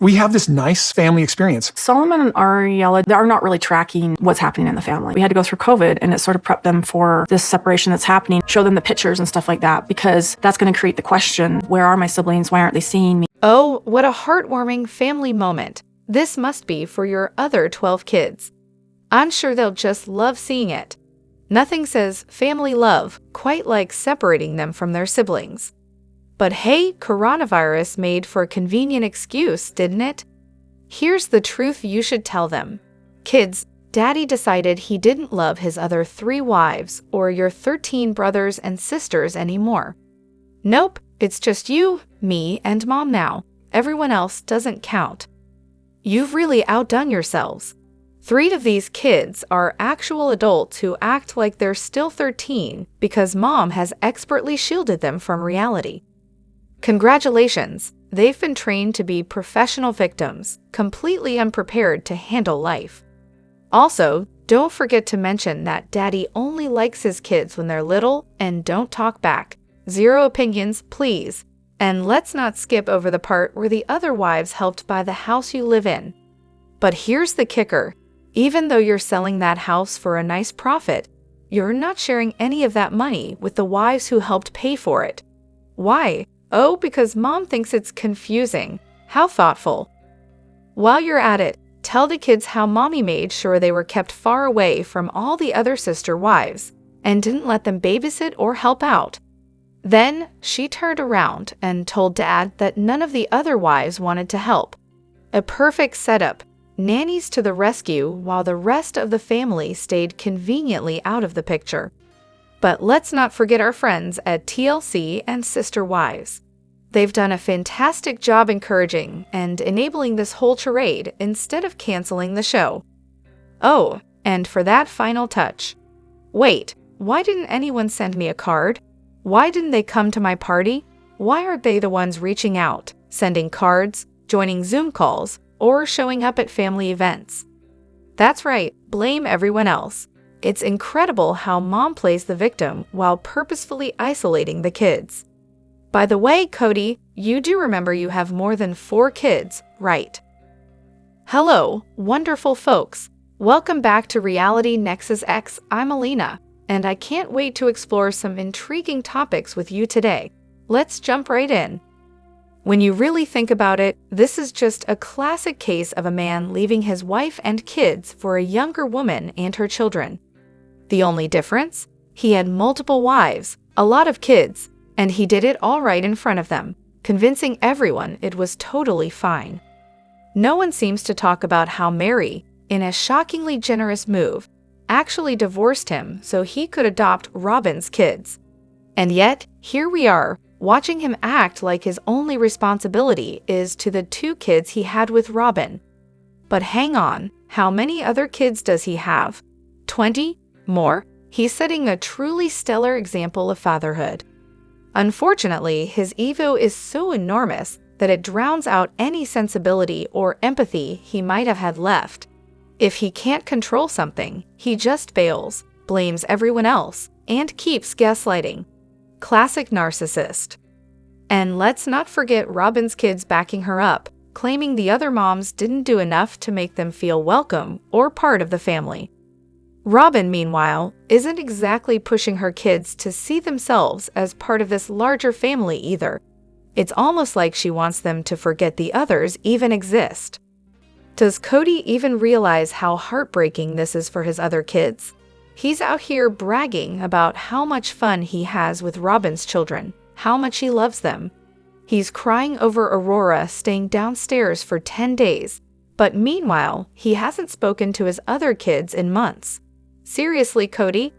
We have this nice family experience. Solomon and Ariella, they are not really tracking what's happening in the family. We had to go through COVID, and it sort of prepped them for this separation that's happening, show them the pictures and stuff like that, because that's going to create the question, where are my siblings? Why aren't they seeing me? Oh, what a heartwarming family moment. This must be for your other 12 kids. I'm sure they'll just love seeing it. Nothing says family love quite like separating them from their siblings. But hey, coronavirus made for a convenient excuse, didn't it? Here's the truth you should tell them. Kids, Daddy decided he didn't love his other 3 wives or your 13 brothers and sisters anymore. Nope, it's just you, me, and Mom now. Everyone else doesn't count. You've really outdone yourselves. 3 of these kids are actual adults who act like they're still 13 because Mom has expertly shielded them from reality. Congratulations, they've been trained to be professional victims, completely unprepared to handle life. Also, don't forget to mention that Daddy only likes his kids when they're little and don't talk back. 0 opinions, please. And let's not skip over the part where the other wives helped buy the house you live in. But here's the kicker. Even though you're selling that house for a nice profit, you're not sharing any of that money with the wives who helped pay for it. Why? Oh, because Mom thinks it's confusing. How thoughtful. While you're at it, tell the kids how Mommy made sure they were kept far away from all the other sister wives and didn't let them babysit or help out. Then she turned around and told Dad that none of the other wives wanted to help. A perfect setup. Nannies to the rescue while the rest of the family stayed conveniently out of the picture. But let's not forget our friends at TLC and Sister Wives. They've done a fantastic job encouraging and enabling this whole charade instead of canceling the show. Oh, and for that final touch. Wait, why didn't anyone send me a card? Why didn't they come to my party? Why aren't they the ones reaching out, sending cards, joining Zoom calls, or showing up at family events? That's right, blame everyone else. It's incredible how Mom plays the victim while purposefully isolating the kids. By the way, Kody, you do remember you have more than 4 kids, right? Hello, wonderful folks. Welcome back to Reality Nexus X. I'm Elena, and I can't wait to explore some intriguing topics with you today. Let's jump right in. When you really think about it, this is just a classic case of a man leaving his wife and kids for a younger woman and her children. The only difference? He had multiple wives, a lot of kids, and he did it all right in front of them, convincing everyone it was totally fine. No one seems to talk about how Meri, in a shockingly generous move, actually divorced him so he could adopt Robyn's kids. And yet, here we are, watching him act like his only responsibility is to the 2 kids he had with Robyn. But hang on, how many other kids does he have? 20? More? He's setting a truly stellar example of fatherhood. Unfortunately, his ego is so enormous that it drowns out any sensibility or empathy he might have had left. If he can't control something, he just bails, blames everyone else, and keeps gaslighting. Classic narcissist. And let's not forget Robyn's kids backing her up, claiming the other moms didn't do enough to make them feel welcome or part of the family. Robyn, meanwhile, isn't exactly pushing her kids to see themselves as part of this larger family either. It's almost like she wants them to forget the others even exist. Does Kody even realize how heartbreaking this is for his other kids? He's out here bragging about how much fun he has with Robyn's children, how much he loves them. He's crying over Aurora staying downstairs for 10 days, but meanwhile, he hasn't spoken to his other kids in months. Seriously, Kody?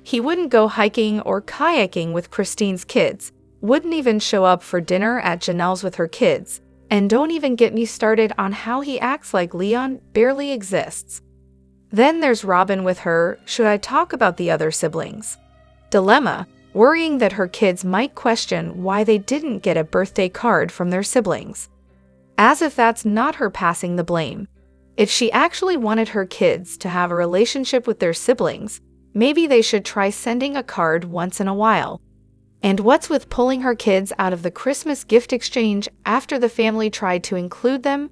He wouldn't go hiking or kayaking with Christine's kids, wouldn't even show up for dinner at Janelle's with her kids, and don't even get me started on how he acts like Leon barely exists. Then there's Robyn with her, should I talk about the other siblings? Dilemma, worrying that her kids might question why they didn't get a birthday card from their siblings. As if that's not her passing the blame. If she actually wanted her kids to have a relationship with their siblings, maybe they should try sending a card once in a while. And what's with pulling her kids out of the Christmas gift exchange after the family tried to include them?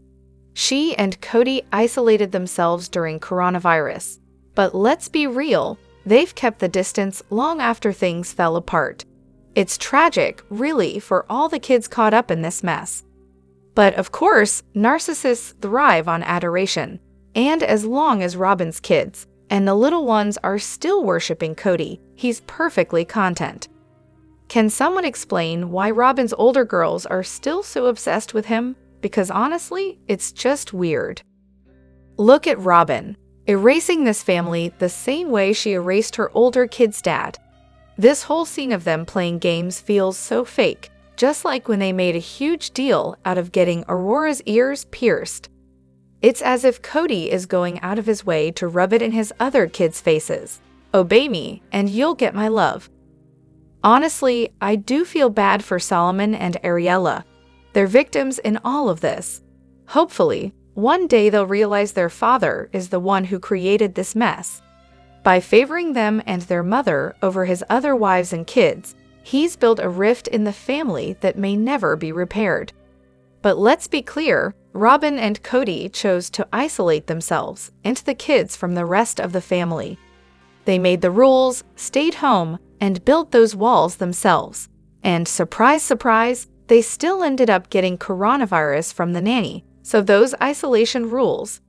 She and Kody isolated themselves during coronavirus. But let's be real, they've kept the distance long after things fell apart. It's tragic, really, for all the kids caught up in this mess. But of course, narcissists thrive on adoration. And as long as Robyn's kids and the little ones are still worshiping Kody, he's perfectly content. Can someone explain why Robyn's older girls are still so obsessed with him? Because honestly, it's just weird. Look at Robyn, erasing this family the same way she erased her older kid's dad. This whole scene of them playing games feels so fake, just like when they made a huge deal out of getting Aurora's ears pierced. It's as if Kody is going out of his way to rub it in his other kids' faces. Obey me, and you'll get my love. Honestly, I do feel bad for Solomon and Ariella. They're victims in all of this. Hopefully, one day they'll realize their father is the one who created this mess. By favoring them and their mother over his other wives and kids, he's built a rift in the family that may never be repaired. But let's be clear, Robyn and Kody chose to isolate themselves and the kids from the rest of the family. They made the rules, stayed home, and built those walls themselves. And surprise, surprise, they still ended up getting coronavirus from the nanny, so those isolation rules,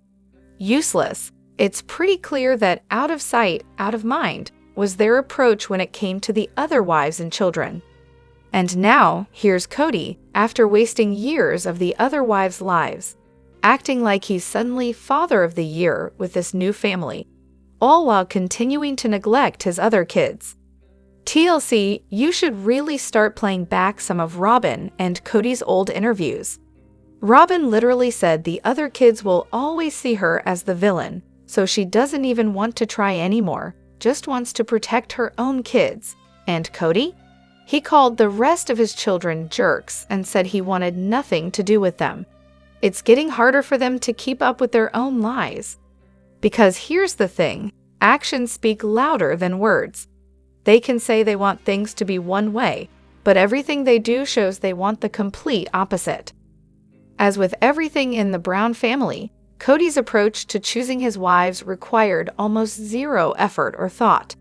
useless. It's pretty clear that out of sight, out of mind was their approach when it came to the other wives and children. And now, here's Kody, after wasting years of the other wives' lives, acting like he's suddenly Father of the Year with this new family, all while continuing to neglect his other kids. TLC, you should really start playing back some of Robyn and Kody's old interviews. Robyn literally said the other kids will always see her as the villain, so she doesn't even want to try anymore, just wants to protect her own kids. And Kody? He called the rest of his children jerks and said he wanted nothing to do with them. It's getting harder for them to keep up with their own lies. Because here's the thing, actions speak louder than words. They can say they want things to be one way, but everything they do shows they want the complete opposite. As with everything in the Brown family, Kody's approach to choosing his wives required almost zero effort or thought.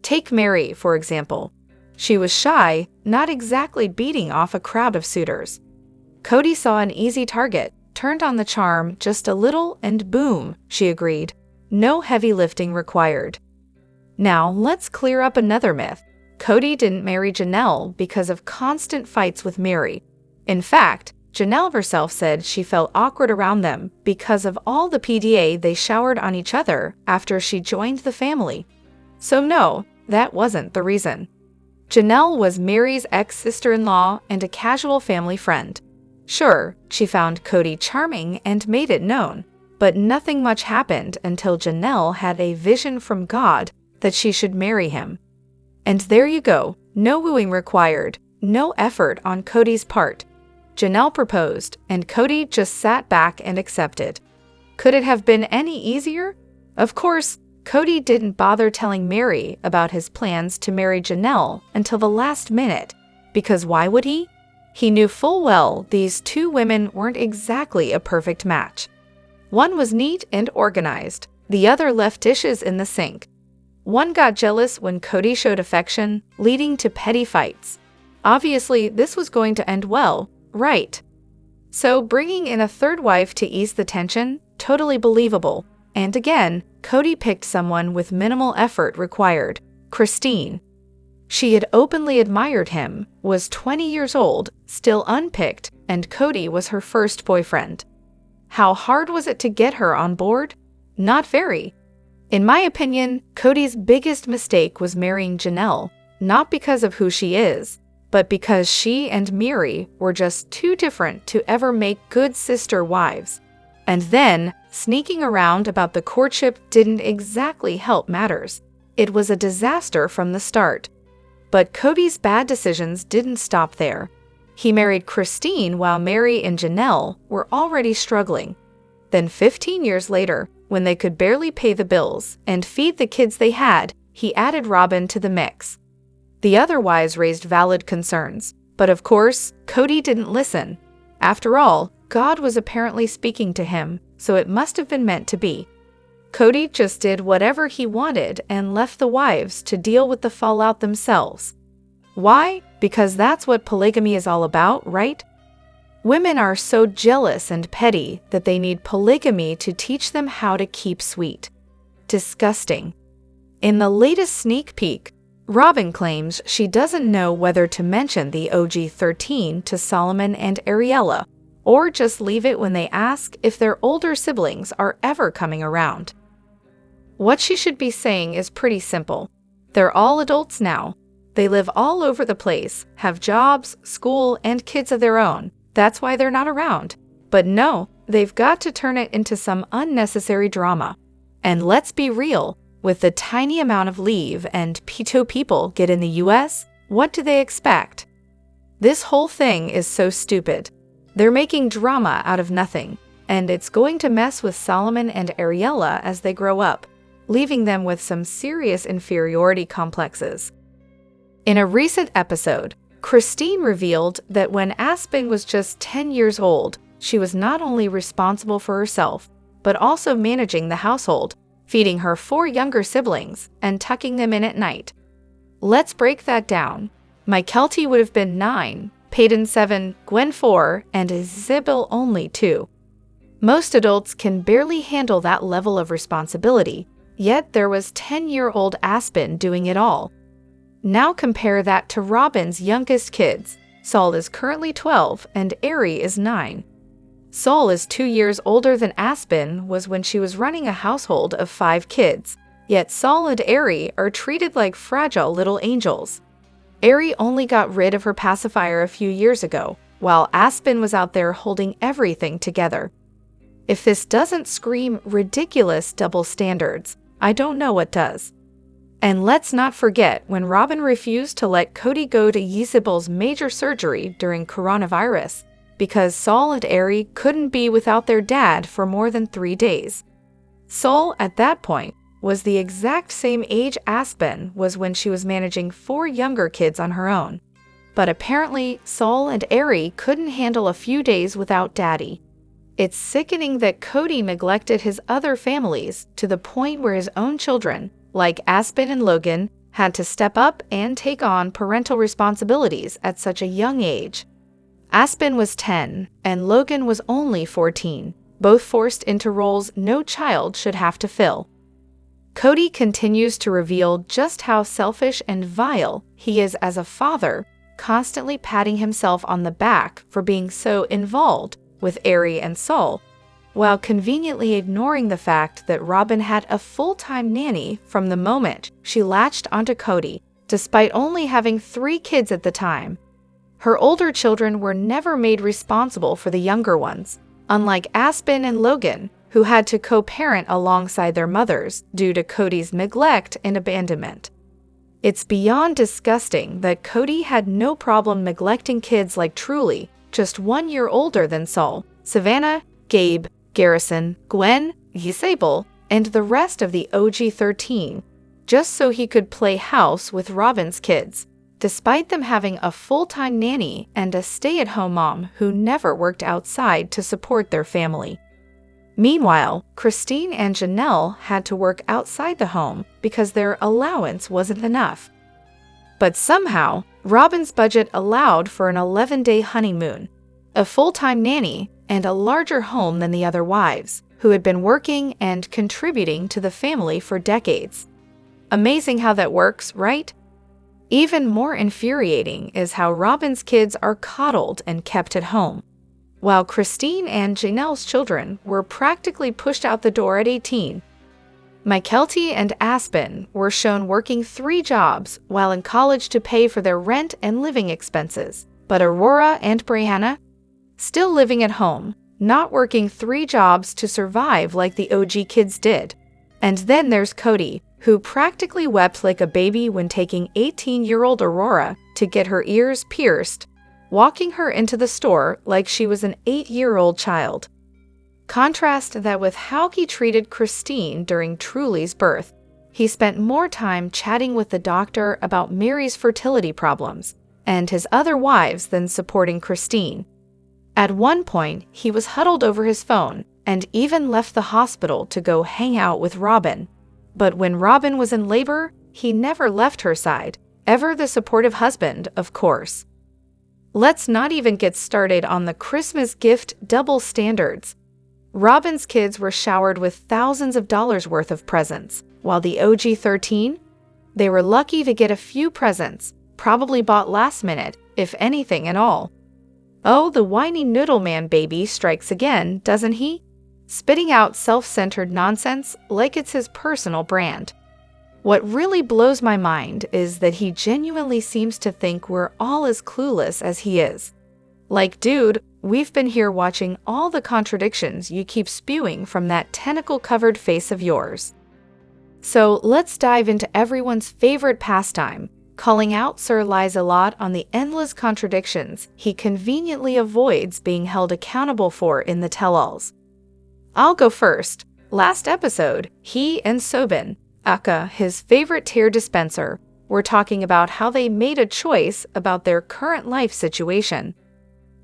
Take Meri, for example. She was shy, not exactly beating off a crowd of suitors. Kody saw an easy target, turned on the charm just a little, and boom, she agreed. No heavy lifting required. Now, let's clear up another myth. Kody didn't marry Janelle because of constant fights with Meri. In fact, Janelle herself said she felt awkward around them because of all the PDA they showered on each other after she joined the family. So no, that wasn't the reason. Janelle was Meri's ex-sister-in-law and a casual family friend. Sure, she found Kody charming and made it known, but nothing much happened until Janelle had a vision from God that she should marry him. And there you go, no wooing required, no effort on Kody's part. Janelle proposed, and Kody just sat back and accepted. Could it have been any easier? Of course, Kody didn't bother telling Meri about his plans to marry Janelle until the last minute, because why would he? He knew full well these two women weren't exactly a perfect match. One was neat and organized, the other left dishes in the sink. One got jealous when Kody showed affection, leading to petty fights. Obviously, this was going to end well, right? So bringing in a third wife to ease the tension, totally believable. And again, Kody picked someone with minimal effort required, Christine. She had openly admired him, was 20 years old, still unpicked, and Kody was her first boyfriend. How hard was it to get her on board? Not very. In my opinion, Kody's biggest mistake was marrying Janelle, not because of who she is, but because she and Meri were just too different to ever make good sister wives. And then, sneaking around about the courtship didn't exactly help matters. It was a disaster from the start. But Kody's bad decisions didn't stop there. He married Christine while Meri and Janelle were already struggling. Then 15 years later, when they could barely pay the bills and feed the kids they had, he added Robyn to the mix. The other wives raised valid concerns, but of course, Kody didn't listen. After all, God was apparently speaking to him, so it must have been meant to be. Kody just did whatever he wanted and left the wives to deal with the fallout themselves. Why? Because that's what polygamy is all about, right? Women are so jealous and petty that they need polygamy to teach them how to keep sweet. Disgusting. In the latest sneak peek, Robyn claims she doesn't know whether to mention the OG-13 to Solomon and Ariella, or just leave it when they ask if their older siblings are ever coming around. What she should be saying is pretty simple. They're all adults now. They live all over the place, have jobs, school, and kids of their own. That's why they're not around. But no, they've got to turn it into some unnecessary drama. And let's be real, with the tiny amount of leave and PTO people get in the US, what do they expect? This whole thing is so stupid. They're making drama out of nothing, and it's going to mess with Solomon and Ariella as they grow up, leaving them with some serious inferiority complexes. In a recent episode, Christine revealed that when Aspen was just 10 years old, she was not only responsible for herself, but also managing the household, feeding her 4 younger siblings, and tucking them in at night. Let's break that down. Mykelti would have been 9, Peyton 7, Gwen 4, and Isabel only 2. Most adults can barely handle that level of responsibility, yet there was 10-year-old Aspen doing it all. Now compare that to Robyn's youngest kids. Saul is currently 12 and Ari is 9. Saul is 2 years older than Aspen was when she was running a household of 5 kids, yet Saul and Ari are treated like fragile little angels. Ari only got rid of her pacifier a few years ago, while Aspen was out there holding everything together. If this doesn't scream ridiculous double standards, I don't know what does. And let's not forget when Robyn refused to let Kody go to Isabel's major surgery during coronavirus because Saul and Ari couldn't be without their dad for more than 3 days. Saul, at that point, was the exact same age Aspen was when she was managing 4 younger kids on her own. But apparently, Saul and Ari couldn't handle a few days without daddy. It's sickening that Kody neglected his other families to the point where his own children, like Aspen and Logan, had to step up and take on parental responsibilities at such a young age. Aspen was 10, and Logan was only 14, both forced into roles no child should have to fill. Kody continues to reveal just how selfish and vile he is as a father, constantly patting himself on the back for being so involved with Ari and Saul, while conveniently ignoring the fact that Robyn had a full-time nanny from the moment she latched onto Kody, despite only having 3 kids at the time. Her older children were never made responsible for the younger ones, unlike Aspen and Logan, who had to co-parent alongside their mothers due to Kody's neglect and abandonment. It's beyond disgusting that Kody had no problem neglecting kids like Truly, just 1 year older than Saul, Savannah, Gabe, Garrison, Gwen, Isabel, and the rest of the OG-13, just so he could play house with Robyn's kids, despite them having a full-time nanny and a stay-at-home mom who never worked outside to support their family. Meanwhile, Christine and Janelle had to work outside the home because their allowance wasn't enough. But somehow, Robyn's budget allowed for an 11-day honeymoon, a full-time nanny, and a larger home than the other wives, who had been working and contributing to the family for decades. Amazing how that works, right? Even more infuriating is how Robyn's kids are coddled and kept at home, while Christine and Janelle's children were practically pushed out the door at 18. Mykelti and Aspen were shown working 3 jobs while in college to pay for their rent and living expenses, but Aurora and Brianna, still living at home, not working 3 jobs to survive like the OG kids did. And then there's Kody, who practically wept like a baby when taking 18-year-old Aurora to get her ears pierced, walking her into the store like she was an 8-year-old child. Contrast that with how he treated Christine during Truly's birth. He spent more time chatting with the doctor about Meri's fertility problems and his other wives than supporting Christine. At one point, he was huddled over his phone and even left the hospital to go hang out with Robyn. But when Robyn was in labor, he never left her side, ever the supportive husband, of course. Let's not even get started on the Christmas gift double standards. Robyn's kids were showered with thousands of dollars worth of presents, while the OG 13? They were lucky to get a few presents, probably bought last minute, if anything at all. Oh, the whiny noodle man baby strikes again, doesn't he? Spitting out self-centered nonsense like it's his personal brand. What really blows my mind is that he genuinely seems to think we're all as clueless as he is. Like, dude, we've been here watching all the contradictions you keep spewing from that tentacle-covered face of yours. So let's dive into everyone's favorite pastime, calling out Sir Lies-a-Lot on the endless contradictions he conveniently avoids being held accountable for in the tell-alls. I'll go first. Last episode, he and Robyn, aka his favorite tear dispenser, were talking about how they made a choice about their current life situation.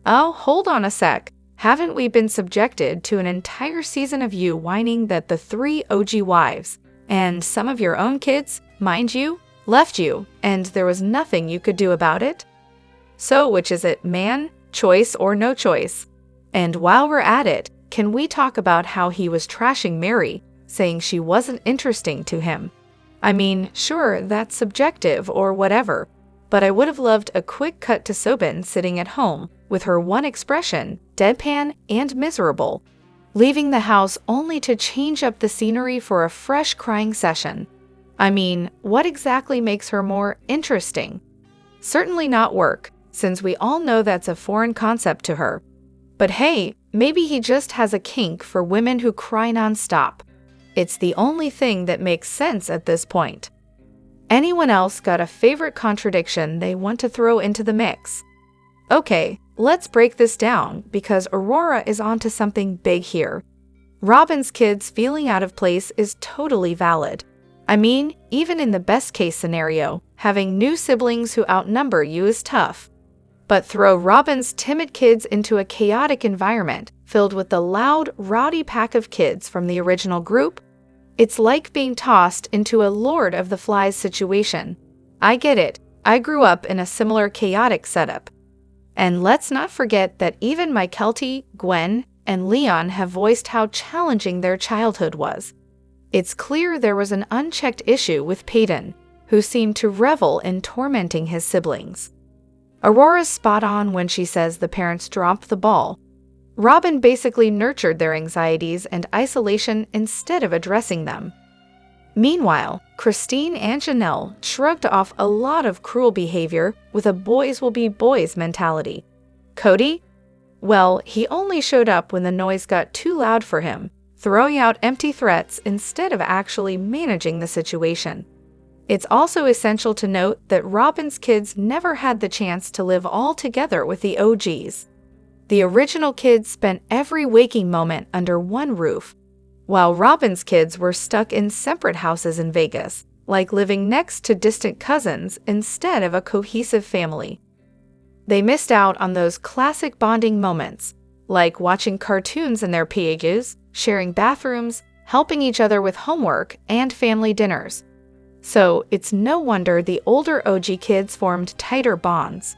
Oh, hold on a sec. Haven't we been subjected to an entire season of you whining that the 3 OG wives, and some of your own kids, mind you, left you, and there was nothing you could do about it? So which is it, man, choice or no choice? And while we're at it, can we talk about how he was trashing Meri, saying she wasn't interesting to him? I mean, sure, that's subjective or whatever, but I would have loved a quick cut to Robyn sitting at home with her one expression, deadpan and miserable, leaving the house only to change up the scenery for a fresh crying session. I mean, what exactly makes her more interesting? Certainly not work, since we all know that's a foreign concept to her. But hey, maybe he just has a kink for women who cry nonstop. It's the only thing that makes sense at this point. Anyone else got a favorite contradiction they want to throw into the mix? Okay, let's break this down because Aurora is onto something big here. Robyn's kids feeling out of place is totally valid. I mean, even in the best case scenario, having new siblings who outnumber you is tough. But throw Robyn's timid kids into a chaotic environment filled with the loud, rowdy pack of kids from the original group. It's like being tossed into a Lord of the Flies situation. I get it. I grew up in a similar chaotic setup. And let's not forget that even Mykelti, Gwen, and Leon have voiced how challenging their childhood was. It's clear there was an unchecked issue with Peyton, who seemed to revel in tormenting his siblings. Aurora's spot on when she says the parents dropped the ball. Robyn basically nurtured their anxieties and isolation instead of addressing them. Meanwhile, Christine and Janelle shrugged off a lot of cruel behavior with a boys will be boys mentality. Kody? Well, he only showed up when the noise got too loud for him, throwing out empty threats instead of actually managing the situation. It's also essential to note that Robyn's kids never had the chance to live all together with the OGs. The original kids spent every waking moment under one roof, while Robyn's kids were stuck in separate houses in Vegas, like living next to distant cousins instead of a cohesive family. They missed out on those classic bonding moments, like watching cartoons in their PAGs, sharing bathrooms, helping each other with homework, and family dinners. So it's no wonder the older OG kids formed tighter bonds.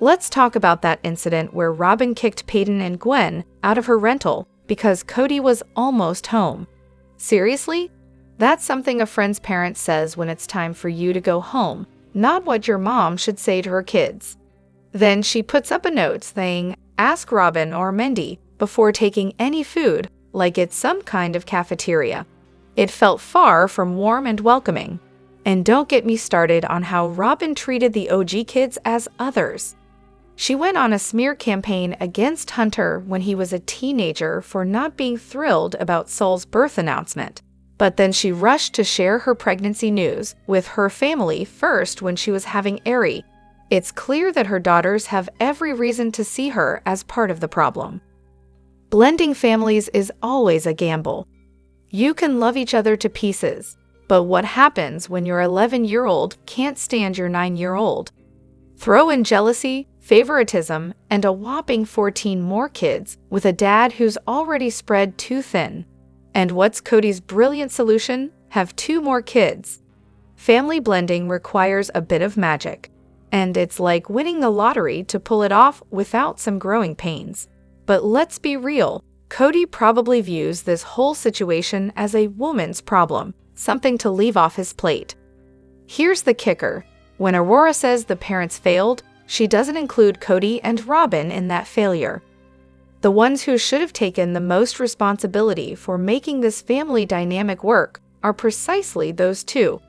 Let's talk about that incident where Robyn kicked Peyton and Gwen out of her rental because Kody was almost home. Seriously? That's something a friend's parent says when it's time for you to go home, not what your mom should say to her kids. Then she puts up a note saying, "Ask Robyn or Mendy before taking any food, like it's some kind of cafeteria." It felt far from warm and welcoming. And don't get me started on how Robyn treated the OG kids as others. She went on a smear campaign against Hunter when he was a teenager for not being thrilled about Saul's birth announcement. But then she rushed to share her pregnancy news with her family first when she was having Ari. It's clear that her daughters have every reason to see her as part of the problem. Blending families is always a gamble. You can love each other to pieces, but what happens when your 11-year-old can't stand your 9-year-old? Throw in jealousy, favoritism, and a whopping 14 more kids with a dad who's already spread too thin. And what's Kody's brilliant solution? Have 2 more kids. Family blending requires a bit of magic, and it's like winning the lottery to pull it off without some growing pains. But let's be real, Kody probably views this whole situation as a woman's problem, something to leave off his plate. Here's the kicker. When Aurora says the parents failed, she doesn't include Kody and Robyn in that failure. The ones who should have taken the most responsibility for making this family dynamic work are precisely those 2.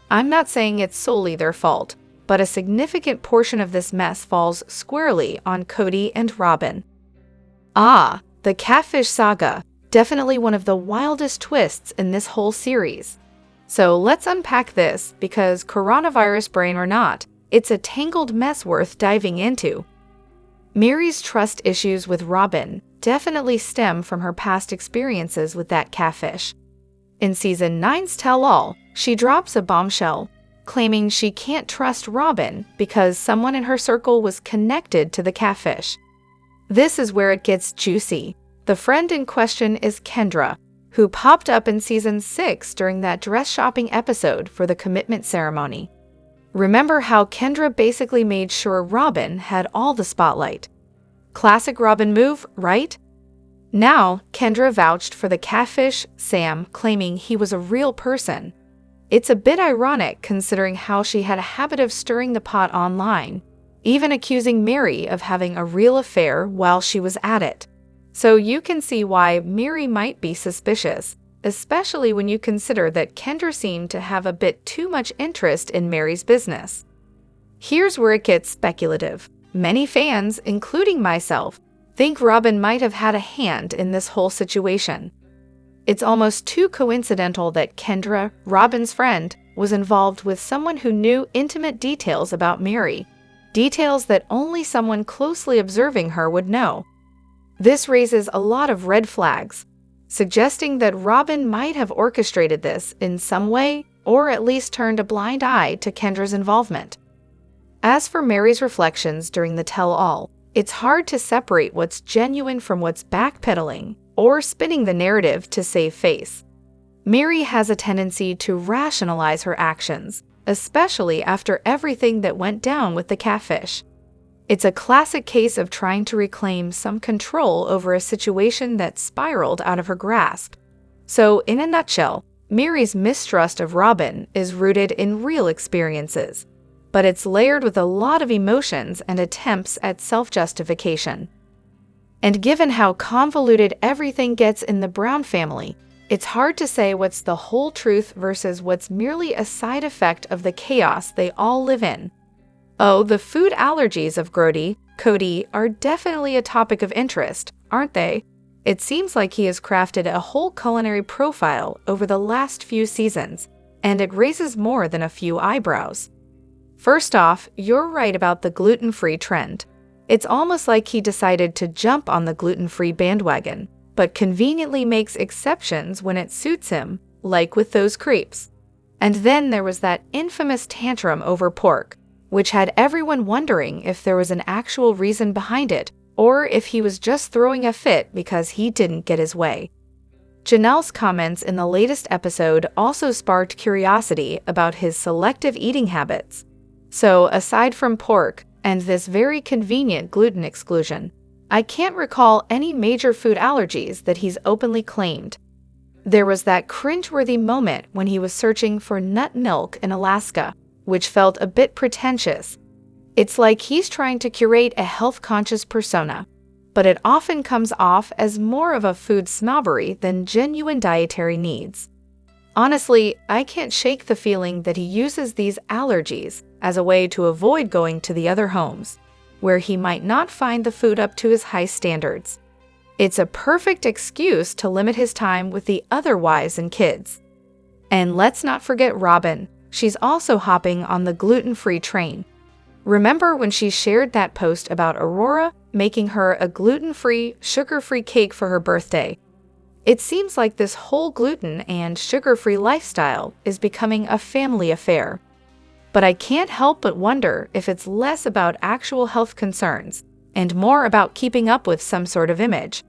I'm not saying it's solely their fault, but a significant portion of this mess falls squarely on Kody and Robyn. Ah, the catfish saga, definitely one of the wildest twists in this whole series. So let's unpack this, because coronavirus brain or not, it's a tangled mess worth diving into. Meri's trust issues with Robyn definitely stem from her past experiences with that catfish. In Season 9's Tell-All, she drops a bombshell, claiming she can't trust Robyn because someone in her circle was connected to the catfish. This is where it gets juicy. The friend in question is Kendra, who popped up in Season 6 during that dress shopping episode for the commitment ceremony. Remember how Kendra basically made sure Robyn had all the spotlight? Classic Robyn move, right? Now, Kendra vouched for the catfish, Sam, claiming he was a real person. It's a bit ironic considering how she had a habit of stirring the pot online, even accusing Meri of having a real affair while she was at it. So you can see why Meri might be suspicious, especially when you consider that Kendra seemed to have a bit too much interest in Meri's business. Here's where it gets speculative. Many fans, including myself, think Robyn might have had a hand in this whole situation. It's almost too coincidental that Kendra, Robyn's friend, was involved with someone who knew intimate details about Meri, details that only someone closely observing her would know. This raises a lot of red flags, suggesting that Robyn might have orchestrated this in some way or at least turned a blind eye to Kendra's involvement. As for Meri's reflections during the tell-all, it's hard to separate what's genuine from what's backpedaling or spinning the narrative to save face. Meri has a tendency to rationalize her actions, especially after everything that went down with the catfish. It's a classic case of trying to reclaim some control over a situation that spiraled out of her grasp. So, in a nutshell, Meri's mistrust of Robyn is rooted in real experiences, but it's layered with a lot of emotions and attempts at self-justification. And given how convoluted everything gets in the Brown family, it's hard to say what's the whole truth versus what's merely a side effect of the chaos they all live in. Oh, the food allergies of Kody are definitely a topic of interest, aren't they? It seems like he has crafted a whole culinary profile over the last few seasons, and it raises more than a few eyebrows. First off, you're right about the gluten-free trend. It's almost like he decided to jump on the gluten-free bandwagon, but conveniently makes exceptions when it suits him, like with those crepes. And then there was that infamous tantrum over pork, which had everyone wondering if there was an actual reason behind it, or if he was just throwing a fit because he didn't get his way. Janelle's comments in the latest episode also sparked curiosity about his selective eating habits. So, aside from pork and this very convenient gluten exclusion, I can't recall any major food allergies that he's openly claimed. There was that cringeworthy moment when he was searching for nut milk in Alaska, which felt a bit pretentious. It's like he's trying to curate a health-conscious persona, but it often comes off as more of a food snobbery than genuine dietary needs. Honestly, I can't shake the feeling that he uses these allergies as a way to avoid going to the other homes, where he might not find the food up to his high standards. It's a perfect excuse to limit his time with the other wives and kids. And let's not forget Robyn. She's also hopping on the gluten-free train. Remember when she shared that post about Aurora making her a gluten-free, sugar-free cake for her birthday? It seems like this whole gluten and sugar-free lifestyle is becoming a family affair. but I can't help but wonder if it's less about actual health concerns and more about keeping up with some sort of image.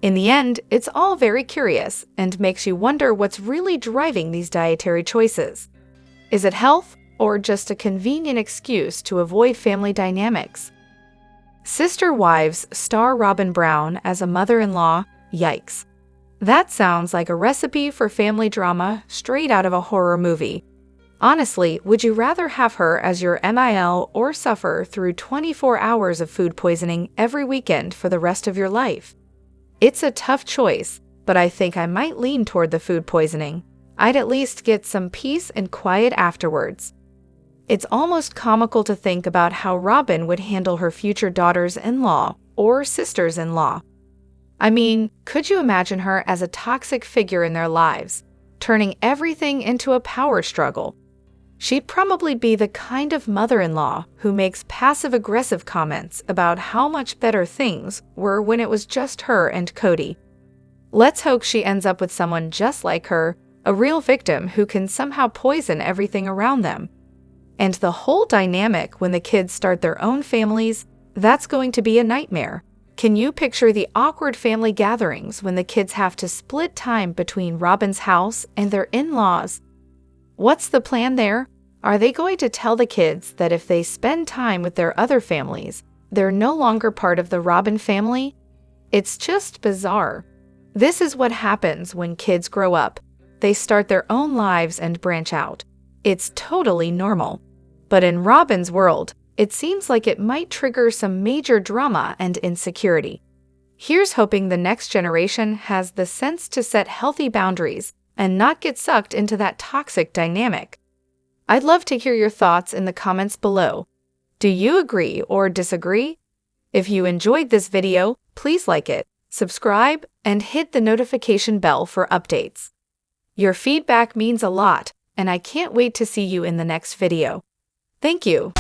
In the end, it's all very curious and makes you wonder what's really driving these dietary choices. Is it health or just a convenient excuse to avoid family dynamics? Sister Wives star Robyn Brown as a mother-in-law. Yikes. That sounds like a recipe for family drama straight out of a horror movie. Honestly, would you rather have her as your MIL or suffer through 24 hours of food poisoning every weekend for the rest of your life? It's a tough choice, but I think I might lean toward the food poisoning. I'd at least get some peace and quiet afterwards. It's almost comical to think about how Robyn would handle her future daughters-in-law or sisters-in-law. I mean, could you imagine her as a toxic figure in their lives, turning everything into a power struggle? She'd probably be the kind of mother-in-law who makes passive-aggressive comments about how much better things were when it was just her and Kody. Let's hope she ends up with someone just like her, a real victim who can somehow poison everything around them. And the whole dynamic when the kids start their own families, that's going to be a nightmare. Can you picture the awkward family gatherings when the kids have to split time between Robyn's house and their in-laws? What's the plan there? Are they going to tell the kids that if they spend time with their other families, they're no longer part of the Robyn family? It's just bizarre. This is what happens when kids grow up. They start their own lives and branch out. It's totally normal. But in Robyn's world, it seems like it might trigger some major drama and insecurity. Here's hoping the next generation has the sense to set healthy boundaries and not get sucked into that toxic dynamic. I'd love to hear your thoughts in the comments below. Do you agree or disagree? If you enjoyed this video, please like it, subscribe, and hit the notification bell for updates. Your feedback means a lot, and I can't wait to see you in the next video. Thank you.